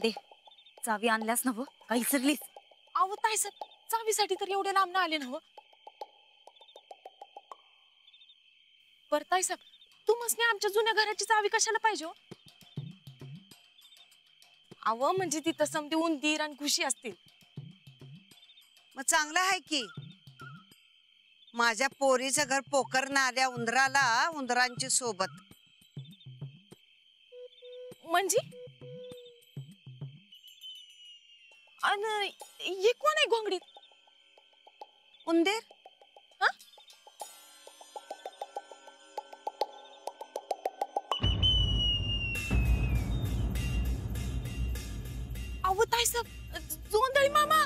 दे चावी आणल्यास ना काही विसरलीस? अहो ताई साहेब, चावीसाठी तर एवढे लांब आले ना. बर ताई साहेब, तुम्हाला आमच्या जुन्या घराची चावी कशाला पाहिजे? अहो म्हणजे तिथं समधी उंदीर आणि घुशी असतील. मग चांगलं आहे की. माझ्या पोरीचं घर पोखरनं आल्या उंदराला उंदरांची सोबत. म्हणजे आणि हे कोण आहे घोंगडीत? उंदीर. अहो ताई साहेब, जोंधळी मामा.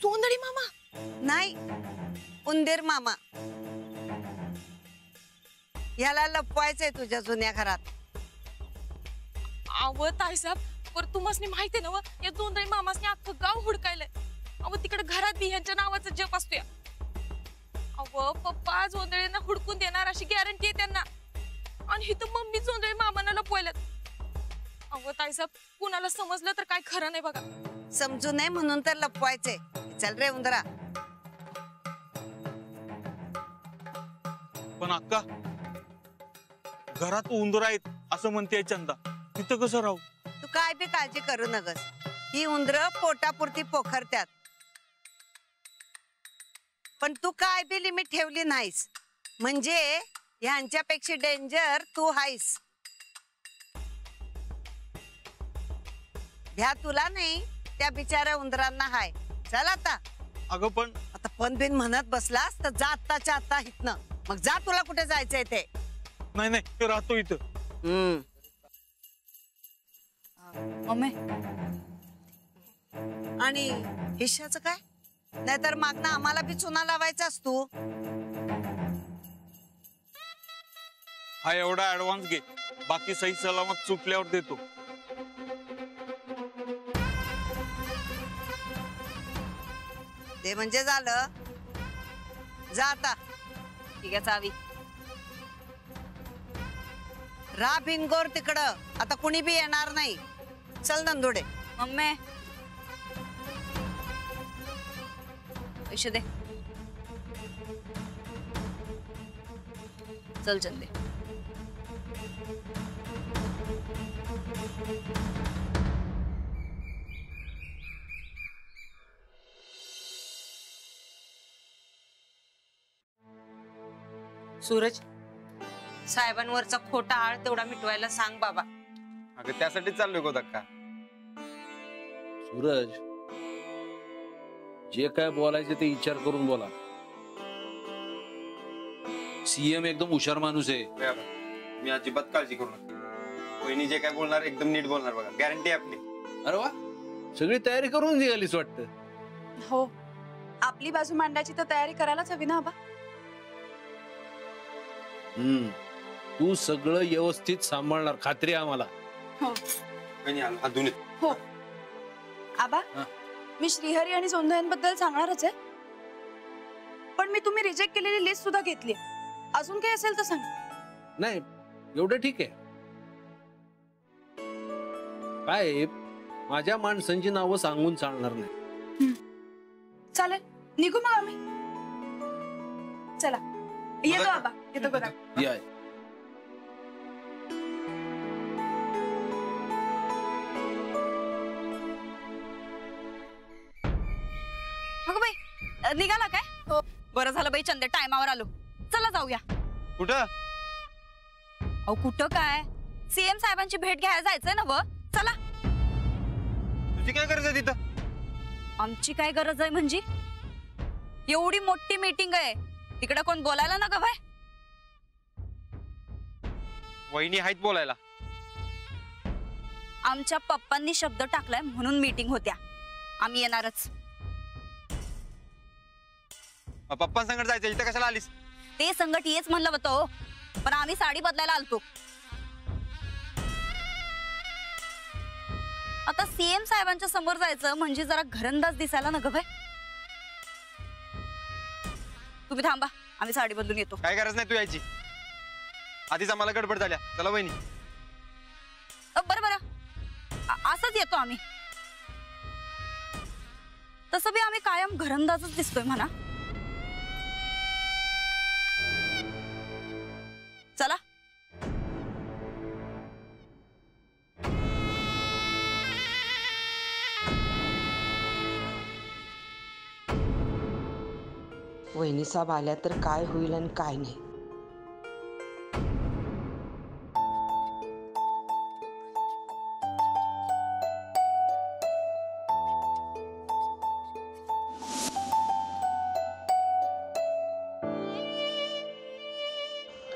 जोंधळी मामा नाही, उंदीर मामा. याला लपवायचंय तुझ्या जुन्या घरात. अहो ताई साहेब, पर तुम्हाला माहिती ना या जोंधळी मामासने अख्खं गाव हुडकायलंय. अहो तिकडे घरात बी ह्यांच्या नावाचा जप असतोय. अहो पप्पा जोंधळींना हुडकून देणार अशी गॅरंटी आहे त्यांना. आणि इथं मम्मी जोंधळी मामांना लपवायला. अहो ताई साहेब, कुणाला समजलं तर काय खरं नाही बघा. समजू नये म्हणून तर लपवायचे. चल रे उंदरा. पण अक्का, घरात उंदर आहेत असं म्हणते चंदा, तिथं कसं राहू? तू काय बी काळजी करू नगस. ही उंदर पोटापुरती पोखरत्यात. पण तू काय बी लिमिट ठेवली नाहीस म्हणजे ह्यांच्यापेक्षा डेंजर तू हायस. भ्या तुला नाही, त्या बिचाऱ्या उंदरांना हाय. चल आता. अगं पण आता पण बिन म्हणत बसलास तर जा आत्ताच्या आत्ता हितनं. मग जा, तुला कुठे जायचंय ते. नाही नाही, राहतो इथं. मम्मी आणि हिश्श्याचं काय? नाहीतर मागणं आम्हाला बी चुना लावायचास तू. हा एवढा ऍडव्हान्स घे, बाकी सही सलामत चुकल्यावर देतो. ते म्हणजे झालं. जा आता. ठीक आहे चावी. रा भिनगोर तिकडं. आता कुणी बी येणार नाही. चल नंदुडे. मम्मी पैसे दे. चल चंदे. सूरज, साहेबांवरचा खोटा आळ तेवढा मिटवायला सांग बाबा. अगं त्यासाठी चाललोय गोदक्का. सूरज, जे काय बोलायचं ते विचार करून बोला. सीएम एकदम हुशार माणूस आहे. मी अजिबात काळजी करू नका. वहिनी जे काय बोलणार एकदम नीट बोलणार बघा, गॅरंटी आपली. अरे वा, सगळी तयारी करून निघालीच वाटतं. हो, आपली बाजू मांडायची तर तयारी करायलाच हवी ना आबा. तू सगळं व्यवस्थित सांभाळणार, खात्री आम्हाला. हो हो आबा, मी श्रीहरी आणि जोंधळ्यांबद्दल सांगणारच आहे. पण मी तुम्ही रिजेक्ट केलेली लिस्ट सुद्धा घेतली. अजून काही असेल तर सांग. नाही एवढं ठीक आहे. काय माझ्या माणसांची नावं सांगून चालणार नाही. चालेल, निघू मग आम्ही. चला येतो आबा, येतो बघा. या. अगं बाई, निघाला काय? हो. बरं झालं बाई चंदे, टायमावर आलो. चला जाऊया. कुठं? अहो कुठं काय, सीएम साहेबांची भेट घ्यायला जायचंय ना व. चला. तुझी काय गरज आहे तिथं? आमची काय गरज आहे म्हणजे? एवढी मोठी मीटिंग आहे, तिकडे कोण बोलायला ना ग बाय? वहिनी आहेत बोलायला. आमच्या पप्पांनी शब्द टाकलाय म्हणून मीटिंग होत्या. आम्ही येणारच. पप्पांसंगत जायचं, इथं कशाला आलीस? ते संगत येच म्हणलं होतं, पण आम्ही साडी बदलायला आलतो. आता सीएम साहेबांच्या समोर जायचं म्हणजे जरा घरंदाज दिसायला ना ग बाय. तुम्ही थांबा, आम्ही साडी बदलून येतो. काय गरज नाही तू यायची. आधीच आम्हाला गडबड झाल्या. चला वहिनी. कधीच येतो आम्ही. तसं बी आम्ही कायम घरंदाजच दिसतोय म्हणा. चला. वहिनी साहेब आल्या तर काय होईल आणि काय नाही.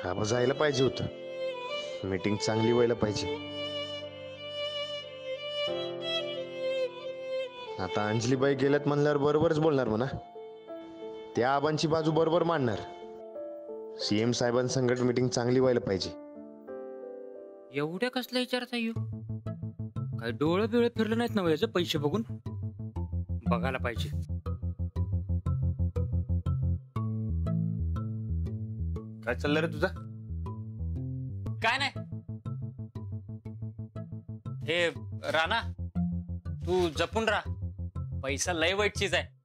हा, जायला पाहिजे होतं. मीटिंग चांगली व्हायला पाहिजे. आता अंजलीबाई गेल्यात म्हणल्यावर बरोबरच बोलणार म्हणा. त्या आबांची बाजू बरोबर मांडणार. सीएम साहेबांसंगत मीटिंग चांगली व्हायला पाहिजे. एवढ्या कसला विचारता येऊ? काय डोळे बिळे फिरले नाहीत ना याचे पैसे बघून? बघायला पाहिजे. काय चाललं रे तुझा? काय नाही. हे राणा, तू जपून राहा. पैसा लय वाईट चीज आहे.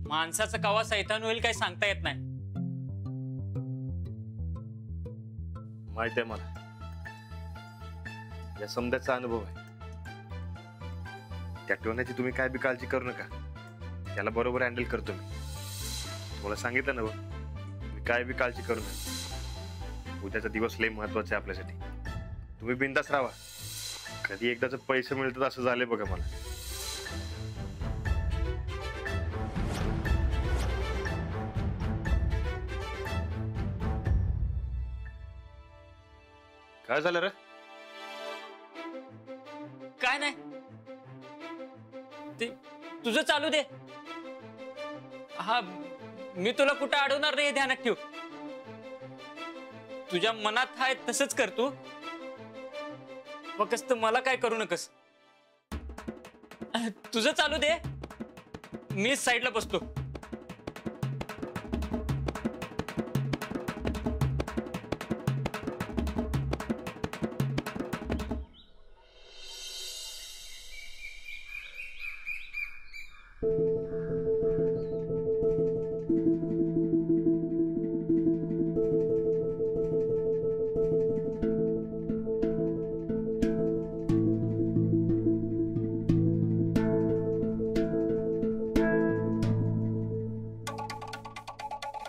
माणसाचा कवा सैतान होईल काय सांगता येत नाही. माहित आहे मला. या समजाचा अनुभव आहे. त्या टोण्याची तुम्ही काय बी काळजी करू नका. त्याला बरोबर हँडल करतो मी. तुम्हाला सांगितलं ना, मी काय बी काळजी करू नका. उद्याचा दिवस लय महत्वाचा आहे आपल्यासाठी. तुम्ही बिंदास राहा. कधी एकदाच पैसे मिळतात असं झालंय बघा मला. काय झालं रे? काय नाही. ते तुझं चालू दे. हा, मी तुला कुठं अडवणार नाही, ध्यानात ठेव. तुझ्या मनात आहे तसंच कर तू. फक्त मला काय करू नकस. तुझं चालू दे, मी साईडला बसतो.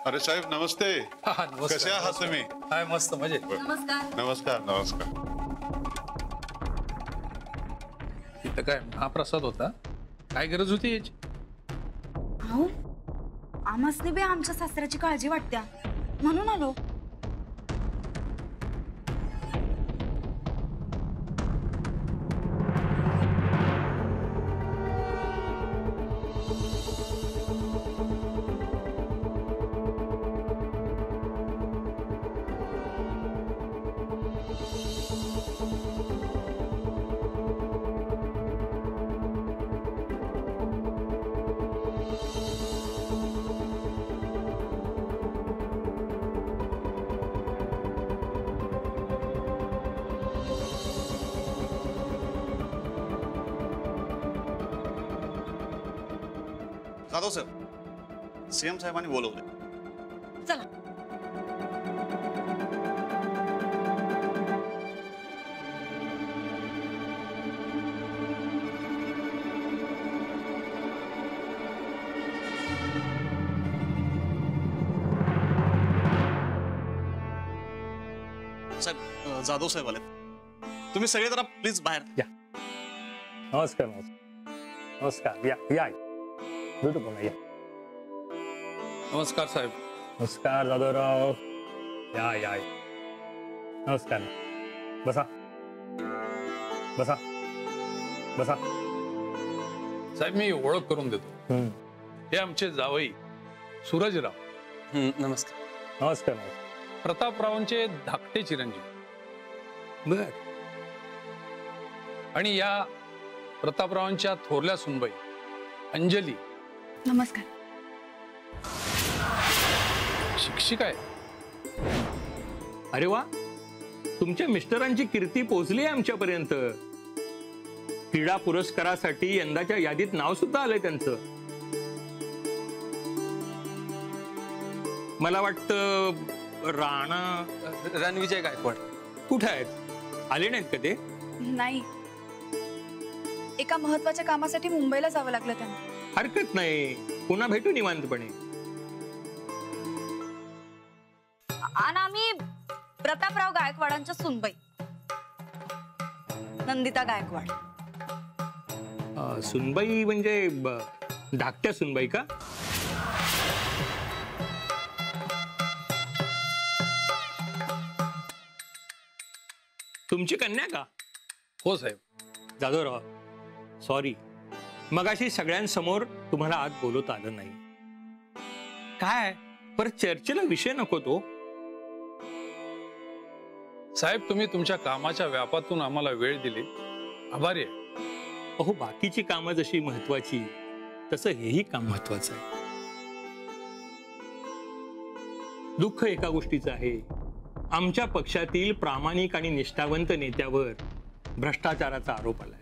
अरे साहेब नमस्ते. कसे आहात तुम्ही? हाय, मस्त मजेत. नमस्कार. नमस्कार नमस्कार. तिथं काय महाप्रसाद होता? काय गरज होती याची? हो, आम्हासनी बी आमच्या सासऱ्याची काळजी वाटत्या म्हणून आलो. जाधव सर, सीएम साहेबांनी बोलवले. चला. साहेब, जाधव साहेब आले. तुम्ही सगळे जरा प्लीज बाहेर या. नमस्कार. नमस्कार. या या या. नमस्कार साहेब. नमस्कार जाधवराव. या या. नमस्कार. बसा बसा बसा. साहेब, मी ओळख करून देतो. हे आमचे जावई सूरजराव. नमस्कार. नमस्कार. प्रतापरावांचे धाकटे चिरंजीव. बर. आणि या प्रतापरावांच्या थोरल्या सुनबाई अंजली. नमस्कार. शिक्षिका आहे. अरे वा, तुमच्या मिस्टरांची कीर्ती पोहोचली आमच्यापर्यंत. क्रीडा पुरस्कारासाठी यंदाच्या यादीत नाव सुद्धा आलंय त्यांचं. मला वाटतं राणा रणविजय गायकवाड कुठे आहेत? आले नाहीत का ते? नाही, एका महत्वाच्या कामासाठी मुंबईला जावं लागलं त्यांना. हरकत नाही, पुन्हा भेटू निवांतपणे. आणि आम्ही प्रतापराव गायकवाडांच्या सुनबाई नंदिता गायकवाड. सुनबाई म्हणजे धाकट्या सुनबाई का? तुमची कन्या का? हो साहेब. जाधवराव, सॉरी, मगाशी सगळ्यांसमोर तुम्हाला आत बोलवता आलं नाही. काय परत चर्चेला विषय नको तो. साहेब, तुम्ही तुमच्या कामाच्या व्यापातून आम्हाला वेळ दिली, आभारी आहे. अहो, बाकीची कामं जशी महत्वाची तसं हेही काम महत्वाचं आहे. दुःख एका गोष्टीचं आहे, आमच्या पक्षातील प्रामाणिक आणि निष्ठावंत नेत्यावर भ्रष्टाचाराचा आरोप आलाय.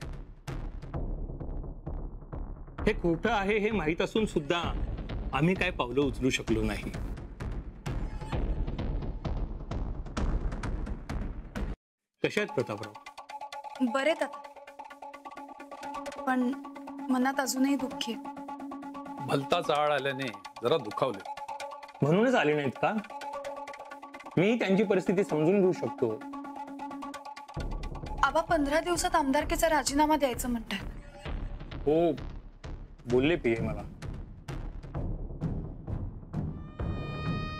हे खोटं आहे हे माहीत असून सुद्धा आम्ही काय पावलं उचलू शकलो नाही. कशा आहेत प्रतापराव? बरेत आता, पण मनात अजूनही दुःखी आहे. भलताच आळ आल्याने जरा दुखावले. म्हणूनच आले नाहीत का? मी त्यांची परिस्थिती समजून घेऊ शकतो. आबा 15 दिवसात आमदारकीचा राजीनामा द्यायचं म्हणतात. हो, बोलले पीए मला.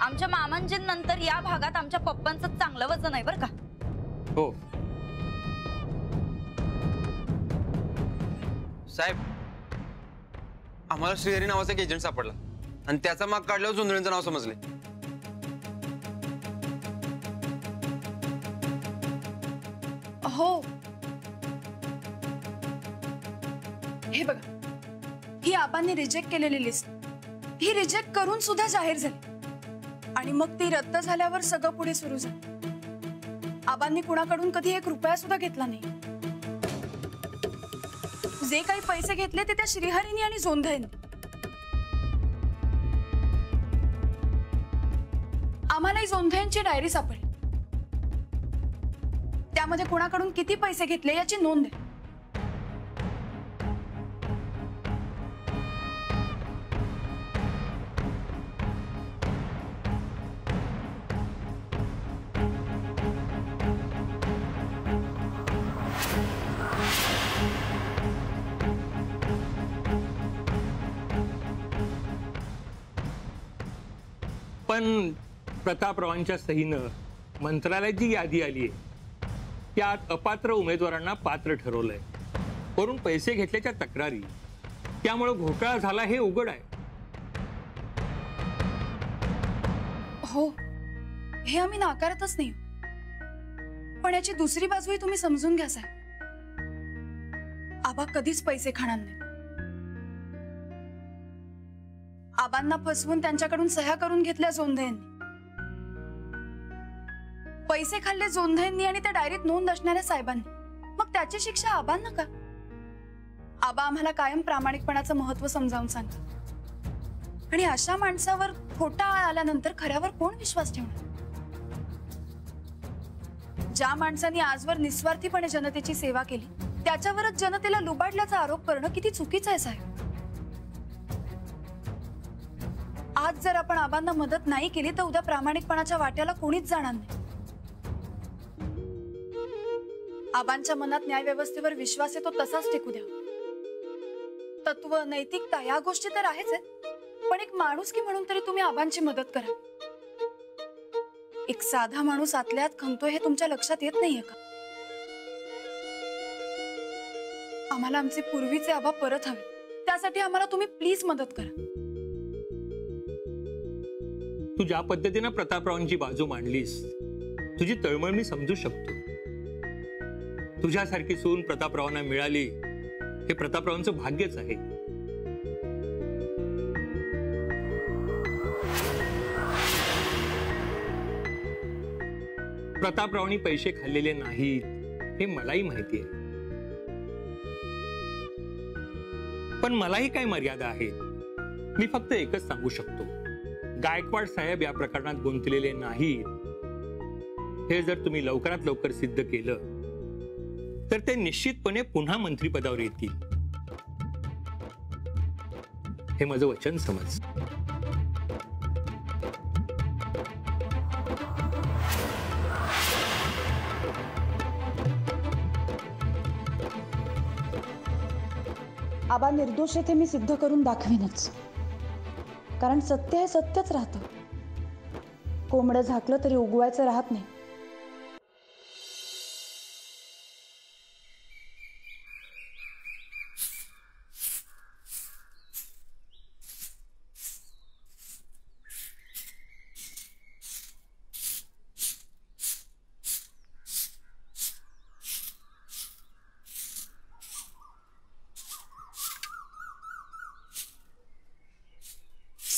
आमच्या मामांजींनंतर या भागात आमच्या पप्पांचं चांगलं वजन आहे बरं का. हो साहेब, आम्हाला श्रीहरी नावाचा एक एजंट सापडला आणि त्याचा माग काढल्यावर जोंधळेंचं नाव समजले. हो, हे बघा, ही आबांनी रिजेक्ट केलेली लिस्ट, ही रिजेक्ट करून सुद्धा जाहीर झाली आणि मग ती रद्द झाल्यावर सगळं पुढे सुरू झालं. आबांनी कुणाकडून कधी 1 रुपया सुद्धा घेतला नाही. जे काही पैसे घेतले ते त्या श्रीहरीनी आणि जोंधळेंनी. आम्हालाही जोंधळेंची डायरी सापडली, त्यामध्ये कुणाकडून किती पैसे घेतले याची नोंद आहे. पण प्रतापरावांच्या सहीनं मंत्रालयाची यादी आली आहे, त्यात अपात्र उमेदवारांना पात्र ठरवलंय, वरून पैसे घेतल्याच्या तक्रारी, त्यामुळे घोटाळा झाला हे उघड आहे. हो, हे आम्ही नाकारतच नाही, पण याची दुसरी बाजूही तुम्ही समजून घ्या साहेब. आबा कधीच पैसे खाणार नाही. आबांना फसवून त्यांच्याकडून सह्या करून घेतल्या जोंधळेंनी. पैसे खाल्ले जोंधळेंनी आणि त्या डायरीत नोंद असणाऱ्या साहेबांनी. मग त्याची शिक्षा आबांना का? आबा आम्हाला कायम प्रामाणिकपणाचं महत्व समजावून सांगतात आणि अशा माणसावर खोटा आळ आल्यानंतर खऱ्यावर कोण विश्वास ठेवणार? ज्या माणसांनी आजवर निस्वार्थीपणे जनतेची सेवा केली त्याच्यावरच जनतेला लुबाडल्याचा आरोप करणं किती चुकीचं आहे साहेब. आज जर आपण आबांना मदत नाही केली तर उद्या प्रामाणिकपणाच्या वाट्याला कोणीच जाणार नाही. आबांच्या मनात न्याय व्यवस्थेवर विश्वास आहे तो तसाच टिकू द्या. तत्व, नैतिकता या गोष्टी तर आहेच आहेत, पण एक माणुसकी म्हणून तरी तुम्ही आबांची मदत करा. एक साधा माणूस आतल्यात खंगतोय हे तुमच्या लक्षात येत नाहीये का? आम्हाला आमचे पूर्वीचे आबा परत हवे, त्यासाठी आम्हाला तुम्ही प्लीज मदत करा. तू ज्या पद्धतीने प्रतापरावांची बाजू मांडलीस, तुझी तळमळ मी समजू शकतो. तुझ्यासारखी सून प्रतापरावांना मिळाली हे प्रतापरावांचं भाग्यच आहे. प्रतापरावांनी पैसे खाल्लेले नाहीत हे मलाही माहिती आहे. पण मलाही काही मर्यादा आहेत. मी फक्त एकच सांगू शकतो, गायकवाड साहेब या प्रकरणात गुंतलेले नाहीत. हे जर तुम्ही लवकरात लवकर सिद्ध केलं तर ते निश्चितपणे पुन्हा मंत्रिपदावर येतील. हे माझं वचन समज. आबा निर्दोष आहे ते मी सिद्ध करून दाखवीनच. कारण सत्य हे सत्यच राहतं. कोंबडं झाकलं तरी उगवायचं राहत नाही.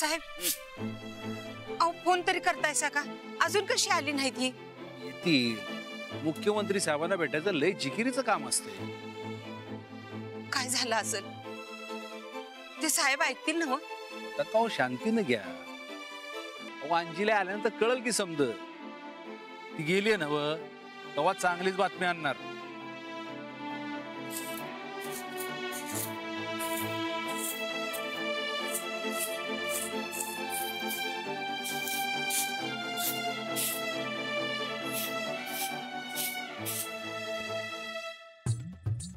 साहेब, अहो फोन तरी करतायसा का? अजून कशी आली नाही ती? येतील. मुख्यमंत्री साहेबांना भेटायचं लय जिकिरीचं काम असते. काय झालं असेल? ते साहेब ऐकतील ना? आता का शांतीनं घ्या. अंजीला आल्यानंतर कळल की समज. ती गेली ना व तेव्हा चांगलीच बातमी आणणार.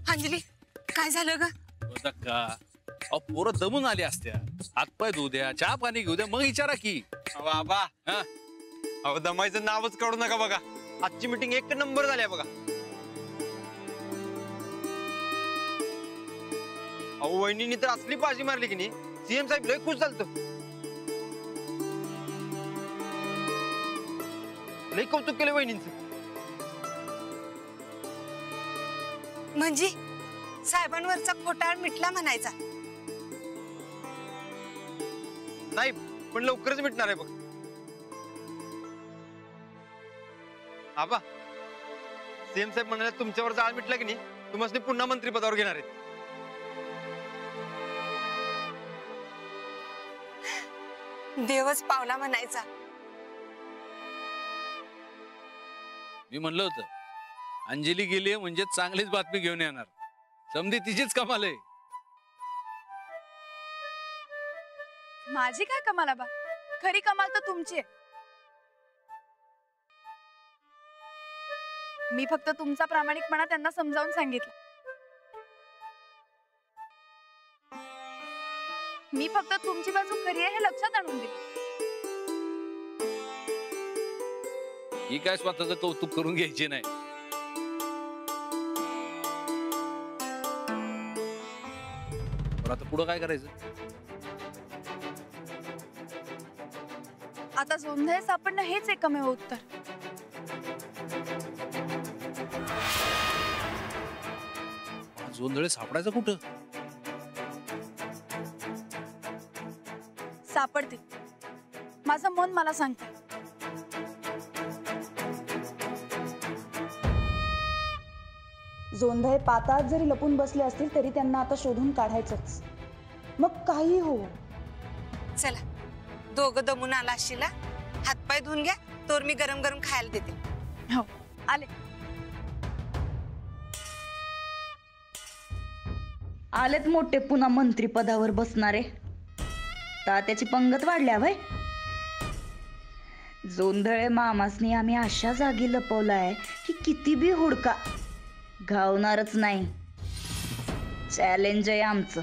अंजली, काय झालं ग? पोरं दमून आली असत्या. हातपाय धुऊ द्या, चहा पाणी घेऊ द्या, मग विचारा की. बाबा अहो दमायचं नावच काढू नका बघा. आजची मीटिंग एक नंबर झाली बघा. अहो वहिनीनी तर असली बाजी मारली की नाही, सीएम साहेब लय खुश झालत. लय कौतुक केलं वहिनींचं. म्हणजे साहेबांवरचा खोटाळ मिटला म्हणायचा? नाही, पण लवकरच मिटणार आहे बघ. आबा सीएम साहेब म्हणाले तुमच्यावर जाळ मिटला की नाही, तुम्हाला पुन्हा मंत्रिपदावर घेणार आहेत. देवच पावला म्हणायचा. मी म्हणलं होतं अंजली गेली म्हणजे चांगलीच बातमी घेऊन येणार. समधी तिचीच कमाल आहे. माझी काय कमाल आबा? खरी कमाल तर तुमची आहे. मी फक्त तुमचा प्रामाणिकपणा त्यांना समजावून सांगितलं. मी फक्त तुमची बाजू खरी आहे हे लक्षात आणून दिलं. ही काय स्वतःचं कौतुक करून घ्यायची नाही. आता पुढं काय करायचं? आता जोंधळे सापडणं हेच एकमेव उत्तर. जोंधळे सापडायचं कुठं? सापडते. माझं मन मला सांगते. जोंधळे पातात जरी लपून बसले असतील तरी त्यांना आता शोधून काढायचंच. मग काही हो. चला, दोघं दमून आला असशीला, हातपाय धुवून घ्या, तोर मी गरम गरम खायला देते. हो, आले. आलेत मोठे पुन्हा मंत्रिपदावर बसणारे. तात्याची पंगत वाढल्या भाई. जोंधळे मामासनी आम्ही अशा जागी लपवलाय की किती बी हुडका घावणारच नाही. चॅलेंज आहे आमचं.